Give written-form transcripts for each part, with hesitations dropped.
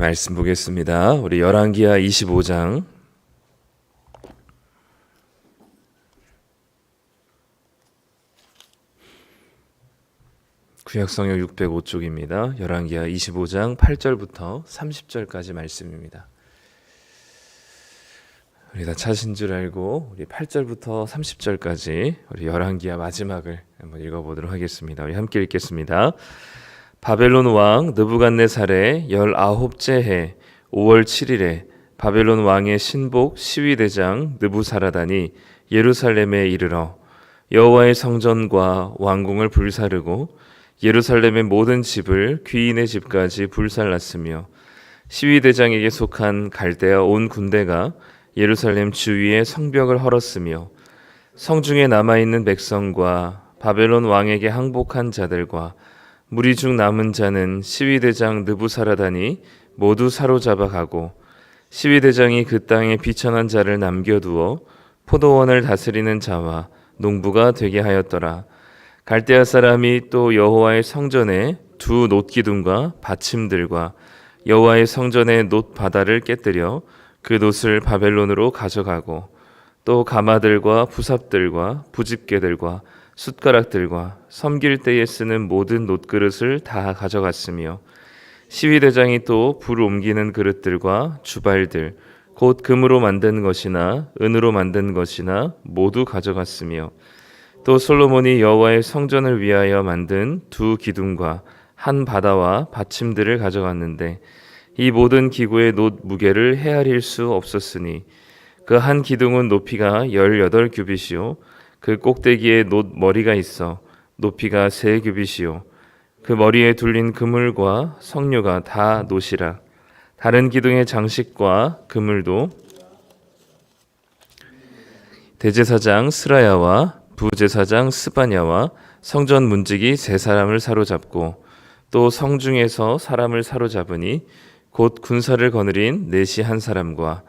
말씀 보겠습니다. 우리 열왕기하 25장 구약성역 605쪽입니다. 열왕기하 25장 8절부터 30절까지 말씀입니다. 우리 다 찾으신 줄 알고 우리 8절부터 30절까지 우리 열왕기하 마지막을 한번 읽어보도록 하겠습니다. 우리 함께 읽겠습니다. 바벨론 왕 느부갓네살의 19째 해 5월 7일에 바벨론 왕의 신복 시위대장 느부사라단이 예루살렘에 이르러 여호와의 성전과 왕궁을 불사르고 예루살렘의 모든 집을 귀인의 집까지 불살랐으며 시위대장에게 속한 갈대아 온 군대가 예루살렘 주위의 성벽을 헐었으며 성중에 남아있는 백성과 바벨론 왕에게 항복한 자들과 무리 중 남은 자는 시위대장 느부사라단이 모두 사로잡아 가고 시위대장이 그 땅에 비천한 자를 남겨두어 포도원을 다스리는 자와 농부가 되게 하였더라. 갈대아 사람이 또 여호와의 성전에 두 놋기둥과 받침들과 여호와의 성전의 놋바다를 깨뜨려 그 놋을 바벨론으로 가져가고 또 가마들과 부삽들과 부집게들과 숟가락들과 섬길 때에 쓰는 모든 놋그릇을 다 가져갔으며 시위대장이 또 불 옮기는 그릇들과 주발들 곧 금으로 만든 것이나 은으로 만든 것이나 모두 가져갔으며 또 솔로몬이 여호와의 성전을 위하여 만든 두 기둥과 한 바다와 받침들을 가져갔는데 이 모든 기구의 놋 무게를 헤아릴 수 없었으니 그 한 기둥은 높이가 18규빗이요 그 꼭대기에 놋 머리가 있어 높이가 3규빗이요 그 머리에 둘린 그물과 석류가 다 놋이라. 다른 기둥의 장식과 그물도 대제사장 스라야와 부제사장 스바냐와 성전 문지기 3사람을 사로잡고 또 성중에서 사람을 사로잡으니 곧 군사를 거느린 내시 1사람과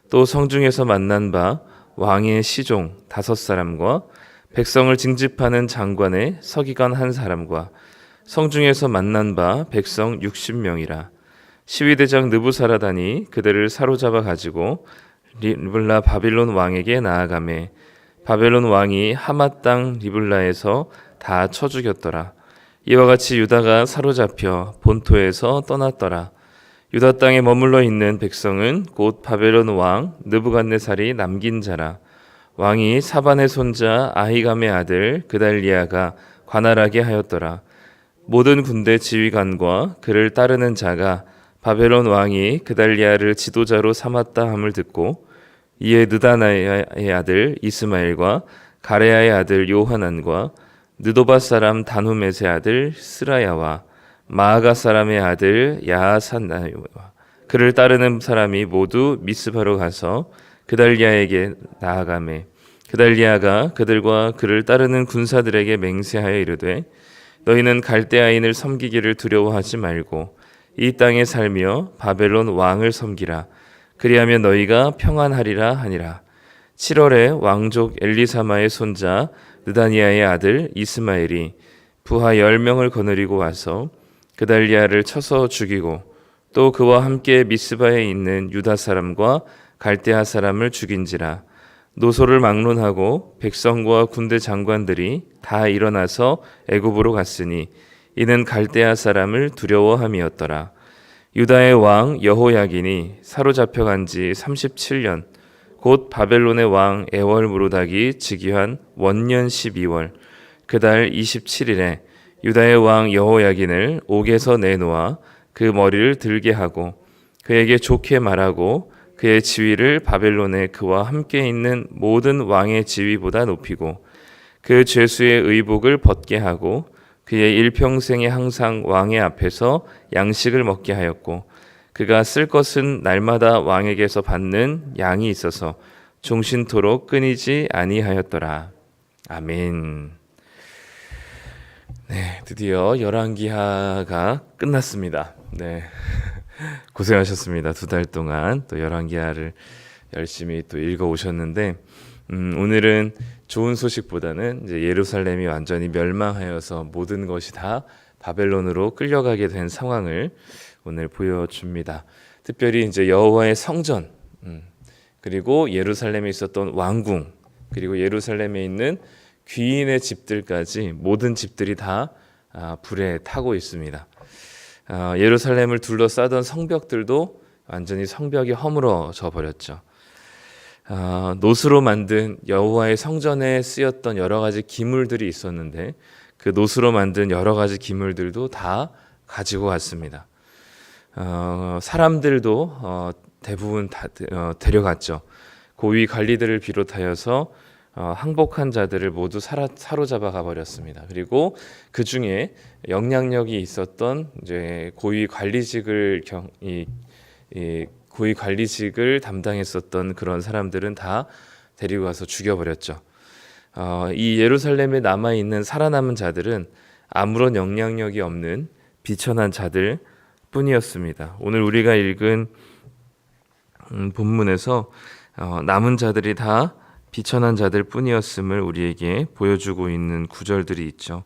또 성중에서 만난 바 왕의 시종 5사람과 백성을 징집하는 장관의 서기관 1사람과 성중에서 만난 바 백성 60명이라. 시위대장 느부사라단이 그들을 사로잡아 가지고 리블라 바빌론 왕에게 나아가매 바벨론 왕이 하맛 땅 리블라에서 다 쳐 죽였더라. 이와 같이 유다가 사로잡혀 본토에서 떠났더라. 유다 땅에 머물러 있는 백성은 곧 바벨론 왕 느부갓네살이 남긴 자라. 왕이 사반의 손자 아히감의 아들 그달리아가 관할하게 하였더라. 모든 군대 지휘관과 그를 따르는 자가 바벨론 왕이 그달리아를 지도자로 삼았다 함을 듣고 이에 느다나의 아들 이스마엘과 가레아의 아들 요하난과 느도바 사람 다누멧의 아들 스라야와 마아가 사람의 아들 야하산나와 그를 따르는 사람이 모두 미스바로 가서 그달리아에게 나아가매 그달리아가 그들과 그를 따르는 군사들에게 맹세하여 이르되 너희는 갈대아인을 섬기기를 두려워하지 말고 이 땅에 살며 바벨론 왕을 섬기라. 그리하면 너희가 평안하리라 하니라. 7월에 왕족 엘리사마의 손자 느다니아의 아들 이스마엘이 부하 10명을 거느리고 와서 그달리아를 쳐서 죽이고 또 그와 함께 미스바에 있는 유다 사람과 갈대아 사람을 죽인지라. 노소를 막론하고 백성과 군대 장관들이 다 일어나서 애굽으로 갔으니 이는 갈대아 사람을 두려워함이었더라. 유다의 왕 여호야긴이 사로잡혀간 지 37년 곧 바벨론의 왕 에월무로닥이 즉위한 원년 12월 그달 27일에 유다의 왕 여호야긴을 옥에서 내놓아 그 머리를 들게 하고 그에게 좋게 말하고 그의 지위를 바벨론에 그와 함께 있는 모든 왕의 지위보다 높이고 그 죄수의 의복을 벗게 하고 그의 일평생에 항상 왕의 앞에서 양식을 먹게 하였고 그가 쓸 것은 날마다 왕에게서 받는 양이 있어서 종신토록 끊이지 아니하였더라. 아멘. 네, 드디어 열왕기하가 끝났습니다. 네. 고생하셨습니다. 2달 동안 또 열왕기하를 열심히 또 읽어 오셨는데 오늘은 좋은 소식보다는 이제 예루살렘이 완전히 멸망하여서 모든 것이 다 바벨론으로 끌려가게 된 상황을 오늘 보여줍니다. 특별히 이제 여호와의 성전, 그리고 예루살렘에 있었던 왕궁, 그리고 예루살렘에 있는 귀인의 집들까지 모든 집들이 다 불에 타고 있습니다. 예루살렘을 둘러싸던 성벽들도 완전히 성벽이 허물어져 버렸죠. 노스로 만든 여호와의 성전에 쓰였던 여러 가지 기물들이 있었는데 그 노스로 만든 여러 가지 기물들도 다 가지고 갔습니다. 사람들도 대부분 다 데려갔죠. 고위 관리들을 비롯하여서 항복한 자들을 모두 사로잡아 가버렸습니다. 그리고 그 중에 영향력이 있었던 이제 고위 관리직을 담당했었던 그런 사람들은 다 데리고 가서 죽여버렸죠. 이 예루살렘에 남아 있는 살아남은 자들은 아무런 영향력이 없는 비천한 자들 뿐이었습니다. 오늘 우리가 읽은 본문에서 남은 자들이 다 비천한 자들 뿐이었음을 우리에게 보여주고 있는 구절들이 있죠.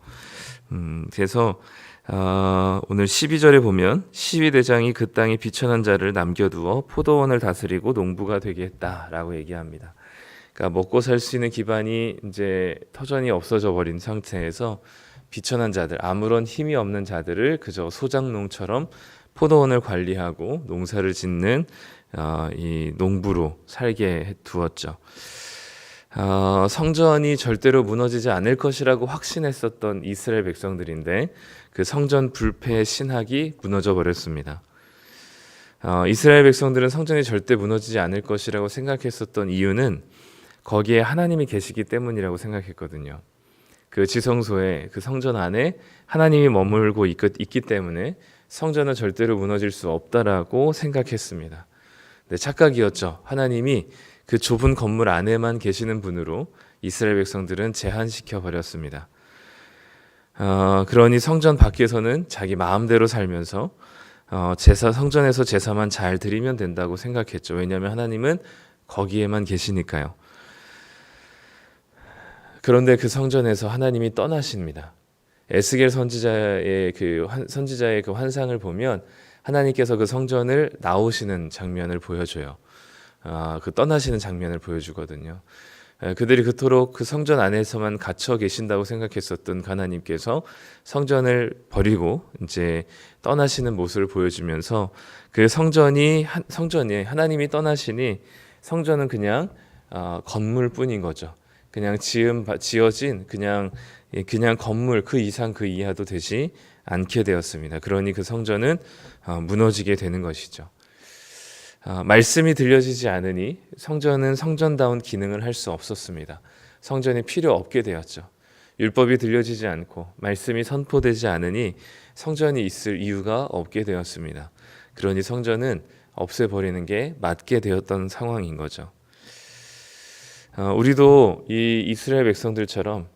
그래서 오늘 12절에 보면 시위대장이 그 땅에 비천한 자를 남겨두어 포도원을 다스리고 농부가 되게 했다라고 얘기합니다. 그러니까 먹고 살 수 있는 기반이 이제 터전이 없어져 버린 상태에서 비천한 자들, 아무런 힘이 없는 자들을 그저 소작농처럼 포도원을 관리하고 농사를 짓는 이 농부로 살게 두었죠. 성전이 절대로 무너지지 않을 것이라고 확신했었던 이스라엘 백성들인데 그 성전 불패의 신학이 무너져 버렸습니다. 이스라엘 백성들은 성전이 절대 무너지지 않을 것이라고 생각했었던 이유는 거기에 하나님이 계시기 때문이라고 생각했거든요. 그 지성소에 그 성전 안에 하나님이 머물고 있기 때문에 성전은 절대로 무너질 수 없다라고 생각했습니다. 네, 착각이었죠. 하나님이 그 좁은 건물 안에만 계시는 분으로 이스라엘 백성들은 제한시켜 버렸습니다. 그러니 성전 밖에서는 자기 마음대로 살면서 성전에서 제사만 잘 드리면 된다고 생각했죠. 왜냐하면 하나님은 거기에만 계시니까요. 그런데 그 성전에서 하나님이 떠나십니다. 에스겔 선지자의 그 환상을 보면 하나님께서 그 성전을 나오시는 장면을 보여줘요. 그 떠나시는 장면을 보여주거든요. 그들이 그토록 그 성전 안에서만 갇혀 계신다고 생각했었던 하나님께서 성전을 버리고 이제 떠나시는 모습을 보여주면서 그 성전이 하나님이 떠나시니 성전은 그냥 건물뿐인 거죠. 그냥 지어진 그냥 건물 그 이상 그 이하도 되지 않게 되었습니다. 그러니 그 성전은 무너지게 되는 것이죠. 말씀이 들려지지 않으니 성전은 성전다운 기능을 할 수 없었습니다. 성전이 필요 없게 되었죠. 율법이 들려지지 않고 말씀이 선포되지 않으니 성전이 있을 이유가 없게 되었습니다. 그러니 성전은 없애버리는 게 맞게 되었던 상황인 거죠. 우리도 이 이스라엘 백성들처럼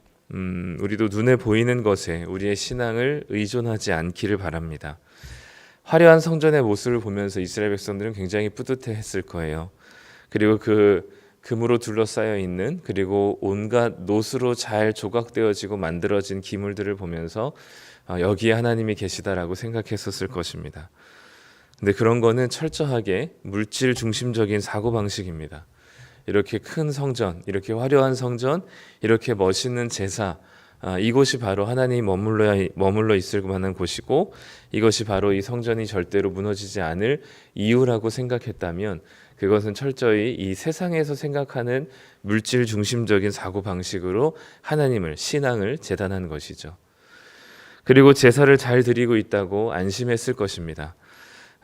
우리도 눈에 보이는 것에 우리의 신앙을 의존하지 않기를 바랍니다. 화려한 성전의 모습을 보면서 이스라엘 백성들은 굉장히 뿌듯해했을 거예요. 그리고 그 금으로 둘러싸여 있는 그리고 온갖 노스로 잘 조각되어지고 만들어진 기물들을 보면서 여기에 하나님이 계시다라고 생각했었을 것입니다. 근데 그런 거는 철저하게 물질 중심적인 사고방식입니다. 이렇게 큰 성전, 이렇게 화려한 성전, 이렇게 멋있는 제사, 이곳이 바로 하나님이 머물러 있을 만한 곳이고 이것이 바로 이 성전이 절대로 무너지지 않을 이유라고 생각했다면 그것은 철저히 이 세상에서 생각하는 물질 중심적인 사고방식으로 신앙을 재단한 것이죠. 그리고 제사를 잘 드리고 있다고 안심했을 것입니다.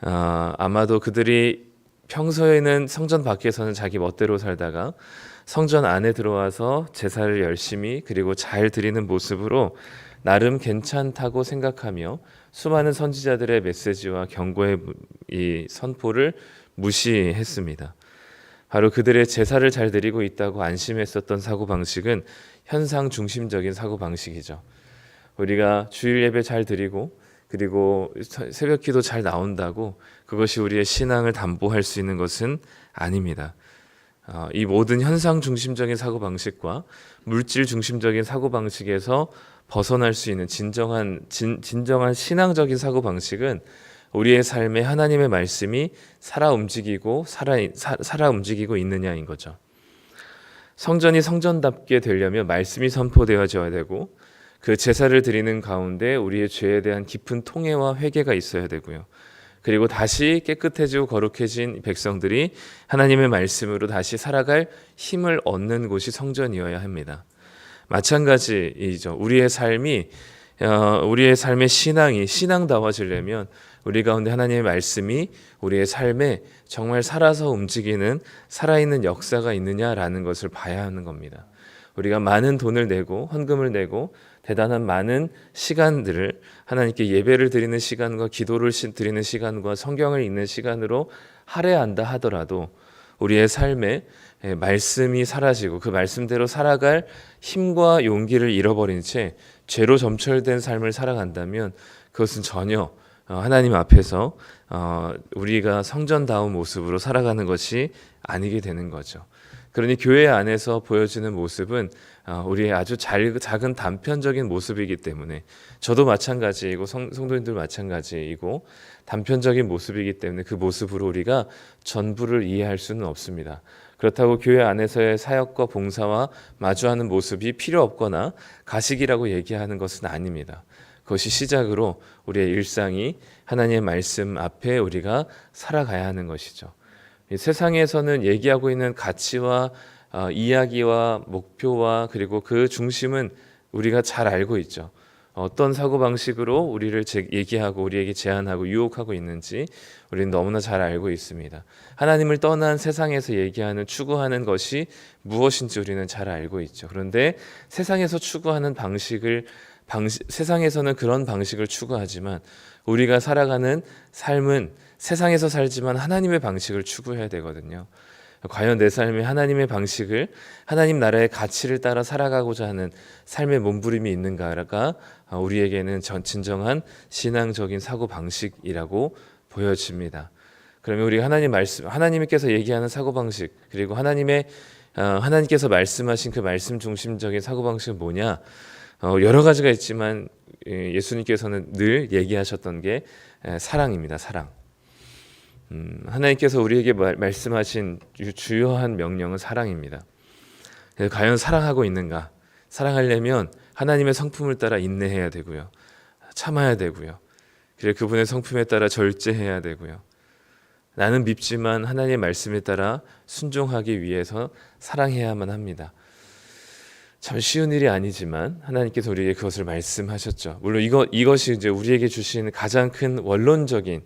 아마도 그들이 평소에는 성전 밖에서는 자기 멋대로 살다가 성전 안에 들어와서 제사를 열심히 그리고 잘 드리는 모습으로 나름 괜찮다고 생각하며 수많은 선지자들의 메시지와 경고의 이 선포를 무시했습니다. 바로 그들의 제사를 잘 드리고 있다고 안심했었던 사고방식은 현상 중심적인 사고방식이죠. 우리가 주일 예배 잘 드리고 그리고 새벽 기도 잘 나온다고 그것이 우리의 신앙을 담보할 수 있는 것은 아닙니다. 이 모든 현상 중심적인 사고방식과 물질 중심적인 사고방식에서 벗어날 수 있는 진정한 신앙적인 사고방식은 우리의 삶에 하나님의 말씀이 살아 움직이고 있느냐인 거죠. 성전이 성전답게 되려면 말씀이 선포되어져야 되고 그 제사를 드리는 가운데 우리의 죄에 대한 깊은 통회와 회개가 있어야 되고요. 그리고 다시 깨끗해지고 거룩해진 백성들이 하나님의 말씀으로 다시 살아갈 힘을 얻는 곳이 성전이어야 합니다. 마찬가지이죠. 우리의 삶의 신앙이 신앙다워지려면 우리 가운데 하나님의 말씀이 우리의 삶에 정말 살아서 움직이는 살아있는 역사가 있느냐라는 것을 봐야 하는 겁니다. 우리가 많은 돈을 내고 헌금을 내고 대단한 많은 시간들을 하나님께 예배를 드리는 시간과 기도를 드리는 시간과 성경을 읽는 시간으로 할애한다 하더라도 우리의 삶에 말씀이 사라지고 그 말씀대로 살아갈 힘과 용기를 잃어버린 채 죄로 점철된 삶을 살아간다면 그것은 전혀 하나님 앞에서 우리가 성전다운 모습으로 살아가는 것이 아니게 되는 거죠. 그러니 교회 안에서 보여지는 모습은 우리의 아주 작은 단편적인 모습이기 때문에 저도 마찬가지이고 성도님들 마찬가지이고 단편적인 모습이기 때문에 그 모습으로 우리가 전부를 이해할 수는 없습니다. 그렇다고 교회 안에서의 사역과 봉사와 마주하는 모습이 필요 없거나 가식이라고 얘기하는 것은 아닙니다. 그것이 시작으로 우리의 일상이 하나님의 말씀 앞에 우리가 살아가야 하는 것이죠. 세상에서는 얘기하고 있는 가치와 이야기와 목표와 그리고 그 중심은 우리가 잘 알고 있죠. 어떤 사고방식으로 우리를 얘기하고 우리에게 제안하고 유혹하고 있는지 우리는 너무나 잘 알고 있습니다. 하나님을 떠난 세상에서 얘기하는 추구하는 것이 무엇인지 우리는 잘 알고 있죠. 그런데 세상에서 추구하는 세상에서는 그런 방식을 추구하지만 우리가 살아가는 삶은 세상에서 살지만 하나님의 방식을 추구해야 되거든요. 과연 내 삶에 하나님의 방식을 하나님 나라의 가치를 따라 살아가고자 하는 삶의 몸부림이 있는가가 우리에게는 진정한 신앙적인 사고방식이라고 보여집니다. 그러면 우리가 하나님께서 얘기하는 사고방식 그리고 하나님께서 말씀하신 그 말씀 중심적인 사고방식은 뭐냐? 여러 가지가 있지만 예수님께서는 늘 얘기하셨던 게 사랑입니다. 사랑. 하나님께서 우리에게 말씀하신 주요한 명령은 사랑입니다. 과연 사랑하고 있는가? 사랑하려면 하나님의 성품을 따라 인내해야 되고요. 참아야 되고요. 그리고 그분의 성품에 따라 절제해야 되고요. 나는 밉지만 하나님의 말씀에 따라 순종하기 위해서 사랑해야만 합니다. 참 쉬운 일이 아니지만 하나님께서 우리에게 그것을 말씀하셨죠. 물론 이것이 이제 우리에게 주신 가장 큰 원론적인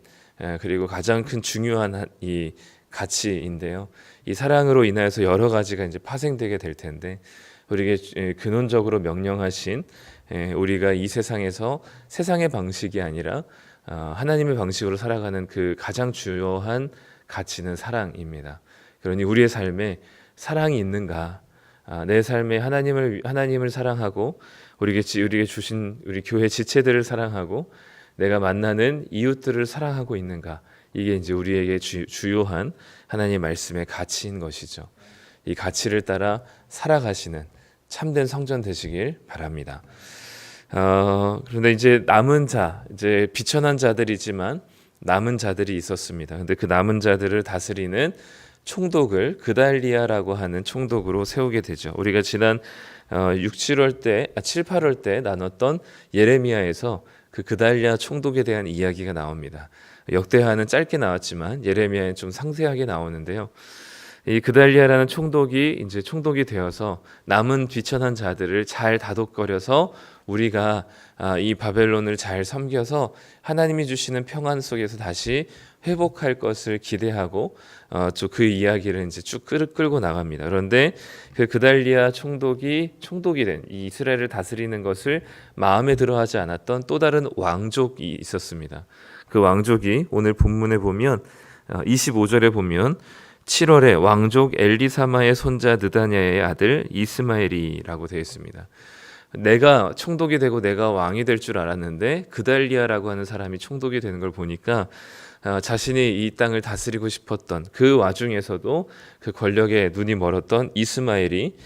그리고 가장 큰 중요한 이 가치인데요. 이 사랑으로 인하여서 여러 가지가 이제 파생되게 될 텐데 우리에게 근원적으로 명령하신 우리가 이 세상에서 세상의 방식이 아니라 하나님의 방식으로 살아가는 그 가장 주요한 가치는 사랑입니다. 그러니 우리의 삶에 사랑이 있는가? 내 삶에 하나님을 사랑하고 우리에게 주신 우리 교회 지체들을 사랑하고 내가 만나는 이웃들을 사랑하고 있는가? 이게 이제 우리에게 주요한 하나님의 말씀의 가치인 것이죠. 이 가치를 따라 살아가시는 참된 성전 되시길 바랍니다. 그런데 이제 이제 비천한 자들이지만 남은 자들이 있었습니다. 근데 그 남은 자들을 다스리는 총독을 그달리아라고 하는 총독으로 세우게 되죠. 우리가 지난 7, 8월 때 나눴던 예레미야에서 그 그달리아 총독에 대한 이야기가 나옵니다. 역대하는 짧게 나왔지만 예레미야는 좀 상세하게 나오는데요. 이 그달리아라는 총독이 이제 총독이 되어서 남은 비천한 자들을 잘 다독거려서 우리가 이 바벨론을 잘 섬겨서 하나님이 주시는 평안 속에서 다시 회복할 것을 기대하고 그 이야기를 이제 쭉 끌고 나갑니다. 그런데 그 그달리아 총독이 된 이 이스라엘을 다스리는 것을 마음에 들어하지 않았던 또 다른 왕족이 있었습니다. 그 왕족이 오늘 본문에 보면 25절에 보면 7월에 왕족 엘리사마의 손자 느다냐의 아들 이스마엘이라고 되어 있습니다. 내가 총독이 되고 내가 왕이 될 줄 알았는데 그달리아라고 하는 사람이 총독이 되는 걸 보니까 자신이 이 땅을 다스리고 싶었던 그 와중에서도 그 권력에 눈이 멀었던 이스마엘이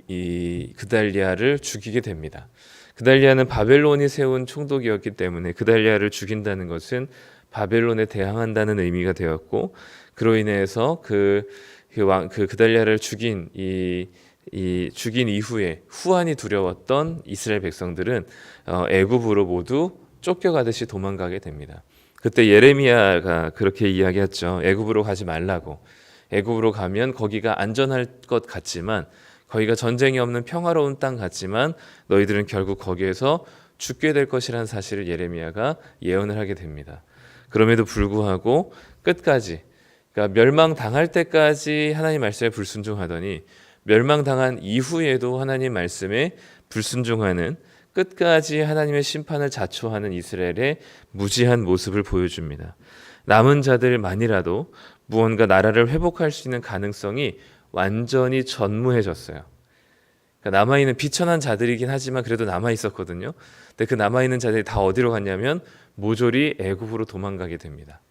이 그달리아를 죽이게 됩니다. 그달리아는 바벨론이 세운 총독이었기 때문에 그달리아를 죽인다는 것은 바벨론에 대항한다는 의미가 되었고, 그로 인해서 그 그달리아를 죽인 죽인 이후에 후환이 두려웠던 이스라엘 백성들은 애굽으로 모두 쫓겨가듯이 도망가게 됩니다. 그때 예레미야가 그렇게 이야기했죠. 애굽으로 가지 말라고. 애굽으로 가면 거기가 안전할 것 같지만, 거기가 전쟁이 없는 평화로운 땅 같지만 너희들은 결국 거기에서 죽게 될 것이라는 사실을 예레미야가 예언을 하게 됩니다. 그럼에도 불구하고 끝까지, 그러니까 멸망당할 때까지 하나님 말씀에 불순종하더니 멸망당한 이후에도 하나님 말씀에 불순종하는, 끝까지 하나님의 심판을 자초하는 이스라엘의 무지한 모습을 보여줍니다. 남은 자들만이라도 무언가 나라를 회복할 수 있는 가능성이 완전히 전무해졌어요. 그러니까 남아있는 비천한 자들이긴 하지만 그래도 남아있었거든요. 근데 그 남아있는 자들이 다 어디로 갔냐면 모조리 애굽으로 도망가게 됩니다.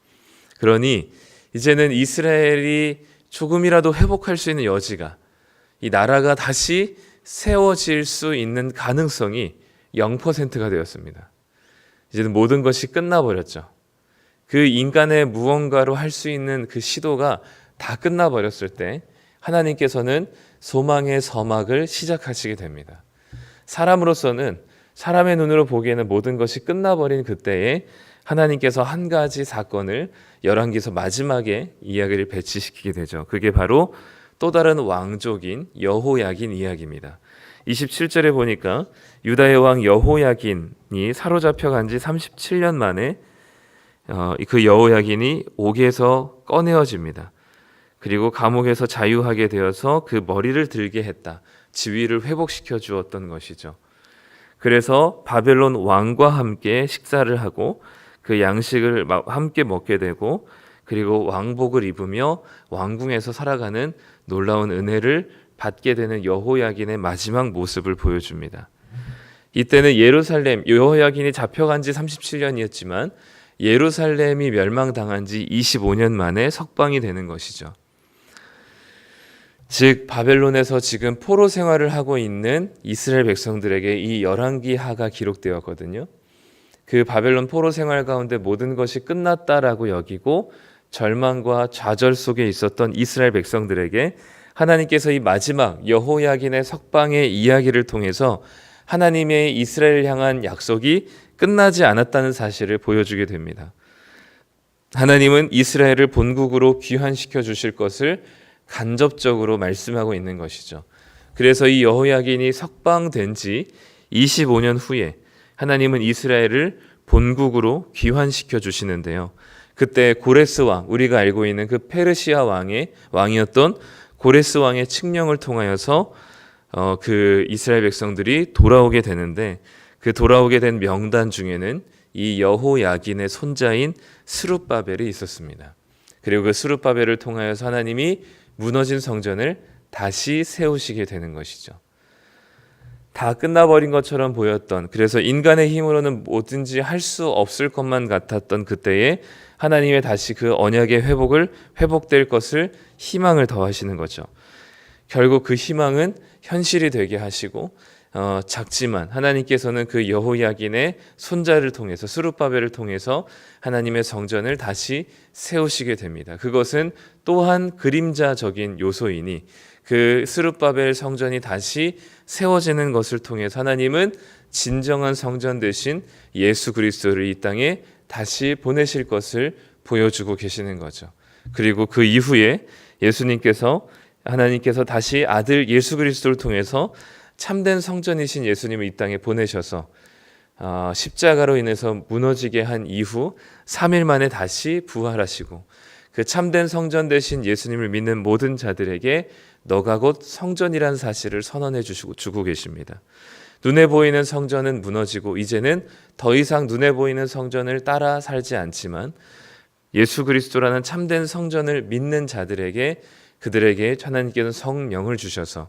그러니 이제는 이스라엘이 조금이라도 회복할 수 있는 여지가, 이 나라가 다시 세워질 수 있는 가능성이 0%가 되었습니다. 이제는 모든 것이 끝나버렸죠. 그 인간의 무언가로 할 수 있는 그 시도가 다 끝나버렸을 때 하나님께서는 소망의 서막을 시작하시게 됩니다. 사람으로서는, 사람의 눈으로 보기에는 모든 것이 끝나버린 그때에 하나님께서 한 가지 사건을 열왕기서 마지막에 이야기를 배치시키게 되죠. 그게 바로 또 다른 왕족인 여호야긴 이야기입니다. 27절에 보니까 유다의 왕 여호야긴이 사로잡혀간 지 37년 만에 그 여호야긴이 옥에서 꺼내어집니다. 그리고 감옥에서 자유하게 되어서 그 머리를 들게 했다. 지위를 회복시켜 주었던 것이죠. 그래서 바벨론 왕과 함께 식사를 하고 그 양식을 함께 먹게 되고, 그리고 왕복을 입으며 왕궁에서 살아가는 놀라운 은혜를 받게 되는 여호야긴의 마지막 모습을 보여줍니다. 이때는 예루살렘, 여호야긴이 잡혀간 지 37년이었지만 예루살렘이 멸망당한 지 25년 만에 석방이 되는 것이죠. 즉 바벨론에서 지금 포로 생활을 하고 있는 이스라엘 백성들에게 이 열왕기하가 기록되었거든요. 그 바벨론 포로 생활 가운데 모든 것이 끝났다라고 여기고 절망과 좌절 속에 있었던 이스라엘 백성들에게 하나님께서 이 마지막 여호야긴의 석방의 이야기를 통해서 하나님의 이스라엘을 향한 약속이 끝나지 않았다는 사실을 보여주게 됩니다. 하나님은 이스라엘을 본국으로 귀환시켜 주실 것을 간접적으로 말씀하고 있는 것이죠. 그래서 이 여호야긴이 석방된 지 25년 후에 하나님은 이스라엘을 본국으로 귀환시켜 주시는데요. 그때 고레스 왕, 우리가 알고 있는 그 페르시아 왕이었던 고레스 왕의 칙령을 통하여서 그 이스라엘 백성들이 돌아오게 되는데, 그 돌아오게 된 명단 중에는 이 여호야긴의 손자인 스룹바벨이 있었습니다. 그리고 그 스룹바벨을 통하여서 하나님이 무너진 성전을 다시 세우시게 되는 것이죠. 다 끝나버린 것처럼 보였던, 그래서 인간의 힘으로는 뭐든지 할 수 없을 것만 같았던 그때에 하나님의 다시 그 언약의 회복될 것을 희망을 더하시는 거죠. 결국 그 희망은 현실이 되게 하시고 작지만 하나님께서는 그 여호야긴의 손자를 통해서, 스룹바벨을 통해서 하나님의 성전을 다시 세우시게 됩니다. 그것은 또한 그림자적인 요소이니 그 스룹바벨 성전이 다시 세워지는 것을 통해서 하나님은 진정한 성전 대신 예수 그리스도를 이 땅에 다시 보내실 것을 보여주고 계시는 거죠. 그리고 그 이후에 하나님께서 다시 아들 예수 그리스도를 통해서 참된 성전이신 예수님을 이 땅에 보내셔서 십자가로 인해서 무너지게 한 이후 3일 만에 다시 부활하시고, 그 참된 성전 되신 예수님을 믿는 모든 자들에게 너가 곧 성전이란 사실을 선언해 주고 계십니다. 눈에 보이는 성전은 무너지고 이제는 더 이상 눈에 보이는 성전을 따라 살지 않지만 예수 그리스도라는 참된 성전을 믿는 자들에게, 그들에게 하나님께서는 성령을 주셔서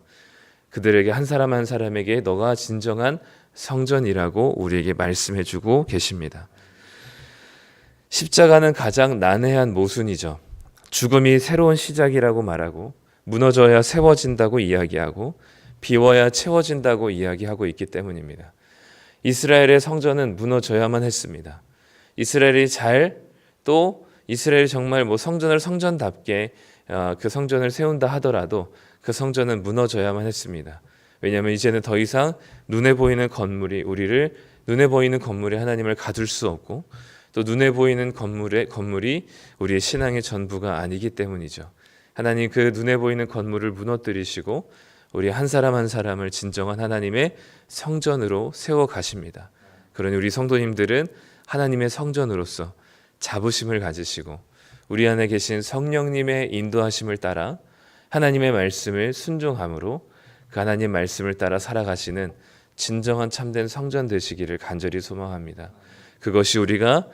그들에게 한 사람 한 사람에게 너가 진정한 성전이라고 우리에게 말씀해 주고 계십니다. 십자가는 가장 난해한 모순이죠. 죽음이 새로운 시작이라고 말하고, 무너져야 세워진다고 이야기하고, 비워야 채워진다고 이야기하고 있기 때문입니다. 이스라엘의 성전은 무너져야만 했습니다. 이스라엘이 잘 또 이스라엘이 정말 뭐 성전을 성전답게 그 성전을 세운다 하더라도 그 성전은 무너져야만 했습니다. 왜냐하면 이제는 더 이상 눈에 보이는 건물이 하나님을 가둘 수 없고, 또 눈에 보이는 건물이 우리의 신앙의 전부가 아니기 때문이죠. 하나님 그 눈에 보이는 건물을 무너뜨리시고 우리 한 사람 한 사람을 진정한 하나님의 성전으로 세워 가십니다. 그러니 우리 성도님들은 하나님의 성전으로서 자부심을 가지시고 우리 안에 계신 성령님의 인도하심을 따라 하나님의 말씀을 순종함으로 그 하나님 말씀을 따라 살아가시는 진정한 참된 성전 되시기를 간절히 소망합니다. 그것이 우리가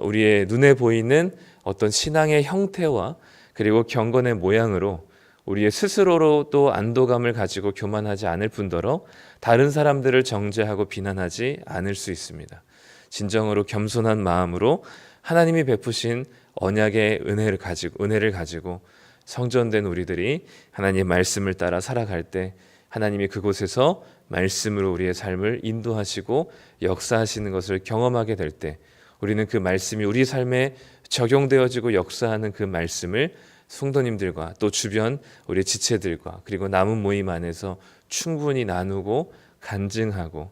우리의 눈에 보이는 어떤 신앙의 형태와 그리고 경건의 모양으로 우리의 스스로로도 안도감을 가지고 교만하지 않을 뿐더러 다른 사람들을 정죄하고 비난하지 않을 수 있습니다. 진정으로 겸손한 마음으로 하나님이 베푸신 언약의 은혜를 가지고 성전된 우리들이 하나님의 말씀을 따라 살아갈 때 하나님이 그곳에서 말씀으로 우리의 삶을 인도하시고 역사하시는 것을 경험하게 될 때 우리는 그 말씀이 우리 삶에 적용되어지고 역사하는 그 말씀을 성도님들과 또 주변 우리 지체들과 그리고 남은 모임 안에서 충분히 나누고 간증하고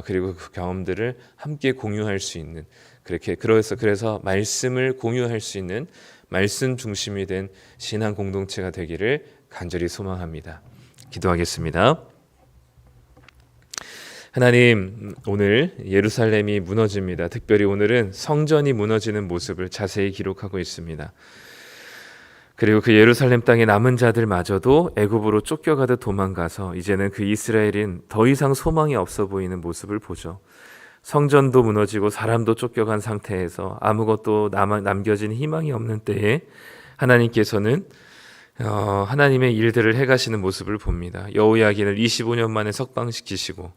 그리고 그 경험들을 함께 공유할 수 있는 그래서 말씀을 공유할 수 있는 말씀 중심이 된 신앙 공동체가 되기를 간절히 소망합니다. 기도하겠습니다. 하나님, 오늘 예루살렘이 무너집니다. 특별히 오늘은 성전이 무너지는 모습을 자세히 기록하고 있습니다. 그리고 그 예루살렘 땅에 남은 자들마저도 애굽으로 쫓겨가듯 도망가서 이제는 그 이스라엘인 더 이상 소망이 없어 보이는 모습을 보죠. 성전도 무너지고 사람도 쫓겨간 상태에서 아무것도 남겨진 희망이 없는 때에 하나님께서는 하나님의 일들을 해가시는 모습을 봅니다. 여호야긴을 25년 만에 석방시키시고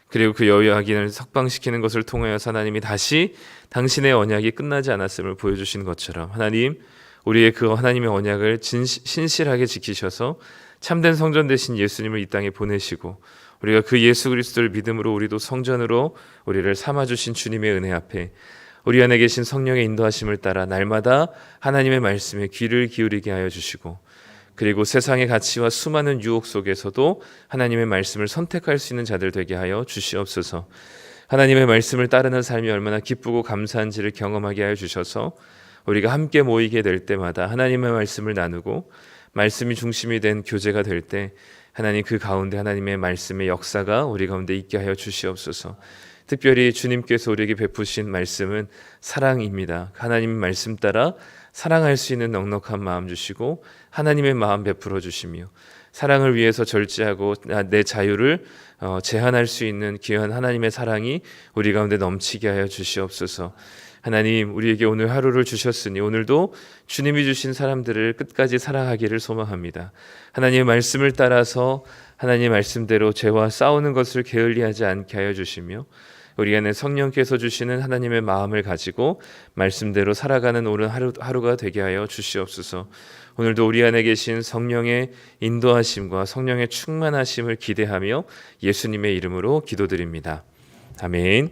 그리고 그 여호야긴을 석방시키는 것을 통하여 하나님이 다시 당신의 언약이 끝나지 않았음을 보여주신 것처럼 하나님, 우리의 그 하나님의 언약을 신실하게 지키셔서 참된 성전 되신 예수님을 이 땅에 보내시고 우리가 그 예수 그리스도를 믿음으로 우리도 성전으로 우리를 삼아주신 주님의 은혜 앞에 우리 안에 계신 성령의 인도하심을 따라 날마다 하나님의 말씀에 귀를 기울이게 하여 주시고 그리고 세상의 가치와 수많은 유혹 속에서도 하나님의 말씀을 선택할 수 있는 자들 되게 하여 주시옵소서. 하나님의 말씀을 따르는 삶이 얼마나 기쁘고 감사한지를 경험하게 하여 주셔서 우리가 함께 모이게 될 때마다 하나님의 말씀을 나누고 말씀이 중심이 된 교제가 될 때 하나님 그 가운데 하나님의 말씀의 역사가 우리 가운데 있게 하여 주시옵소서. 특별히 주님께서 우리에게 베푸신 말씀은 사랑입니다. 하나님의 말씀 따라 사랑할 수 있는 넉넉한 마음 주시고 하나님의 마음 베풀어 주시며 사랑을 위해서 절제하고 내 자유를 제한할 수 있는 귀한 하나님의 사랑이 우리 가운데 넘치게 하여 주시옵소서. 하나님, 우리에게 오늘 하루를 주셨으니 오늘도 주님이 주신 사람들을 끝까지 사랑하기를 소망합니다. 하나님의 말씀을 따라서 하나님의 말씀대로 죄와 싸우는 것을 게을리하지 않게 하여 주시며 우리 안에 성령께서 주시는 하나님의 마음을 가지고 말씀대로 살아가는 오늘 하루가 되게 하여 주시옵소서. 오늘도 우리 안에 계신 성령의 인도하심과 성령의 충만하심을 기대하며 예수님의 이름으로 기도드립니다. 아멘.